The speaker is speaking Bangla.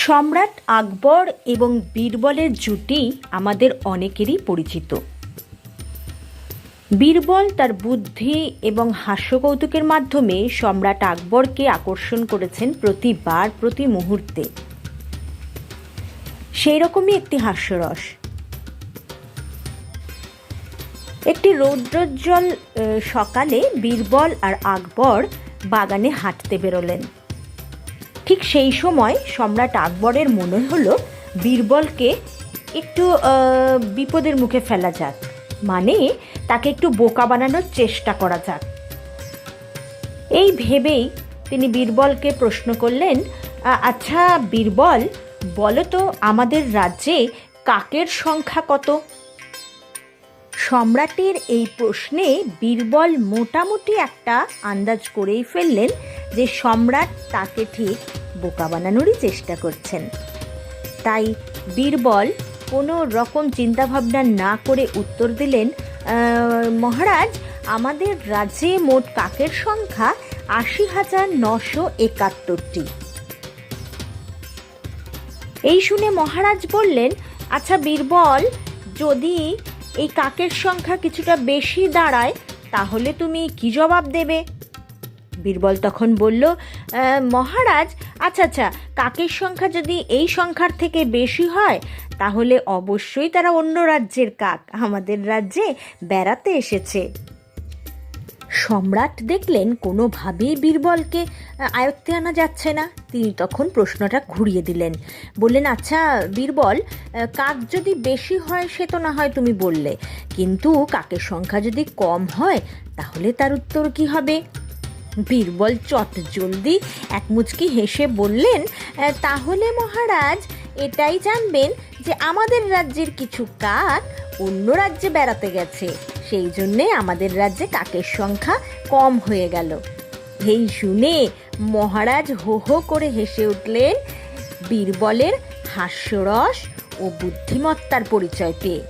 সম্রাট আকবর এবং বীরবলের জুটি আমাদের অনেকেরই পরিচিত। বীরবল তার বুদ্ধি এবং হাস্যকৌতুকের মাধ্যমে সম্রাট আকবরকে আকর্ষণ করেছেন প্রতিবার, প্রতি মুহূর্তে। সেই রকমই একটি হাস্যরস। একটি রৌদ্রোজ্জ্বল সকালে বীরবল আর আকবর বাগানে হাঁটতে বেরোলেন। ঠিক সেই সময় সম্রাট আকবরের মনে হলো বীরবলকে একটু বিপদের মুখে ফেলা যাক, মানে তাকে একটু বোকা বানানোর চেষ্টা করা যাক। এই ভেবেই তিনি বীরবলকে প্রশ্ন করলেন, আচ্ছা বীরবল, বলো তো আমাদের রাজ্যে কাকের সংখ্যা কত? সম্রাটের এই প্রশ্নে বীরবল মোটামুটি একটা আন্দাজ করেই ফেললেন যে সম্রাট তাকে ঠিক বোকা বানানোরই চেষ্টা করছেন। তাই বীরবল কোনো রকম চিন্তাভাবনা না করে উত্তর দিলেন, মহারাজ, আমাদের রাজ্যে মোট কাকের সংখ্যা ৮০,৯৭১টি। এই শুনে মহারাজ বললেন, আচ্ছা বীরবল, যদি এই কাকের সংখ্যা কিছুটা বেশি দাঁড়ায় তাহলে তুমি কি জবাব দেবে? বীরবল তখন বলল, মহারাজ, আচ্ছা, কাকের সংখ্যা যদি এই সংখ্যার থেকে বেশি হয় তাহলে অবশ্যই তারা অন্য রাজ্যের কাক আমাদের রাজ্যে বেড়াতে এসেছে। সম্রাট দেখলেন কোনোভাবেই বীরবলকে আয়ত্তে আনা যাচ্ছে না। তিনি তখন প্রশ্নটা ঘুরিয়ে দিলেন, বললেন, আচ্ছা বীরবল, কাক যদি বেশি হয় সে তো না হয় তুমি বললে, কিন্তু কাকের সংখ্যা যদি কম হয় তাহলে তার উত্তর কি হবে? বীরবল চট জলদি এক মুচকি হেসে বললেন, তাহলে মহারাজ এটাই জানবেন যে আমাদের রাজ্যের কিছু কাক অন্য রাজ্যে বেড়াতে গেছে, সেই জন্যে আমাদের রাজ্যে কাকের সংখ্যা কম হয়ে গেল। এই শুনে মহারাজ হো হো করে হেসে উঠলেন বীরবলের হাস্যরস ও বুদ্ধিমত্তার পরিচয় পেয়ে।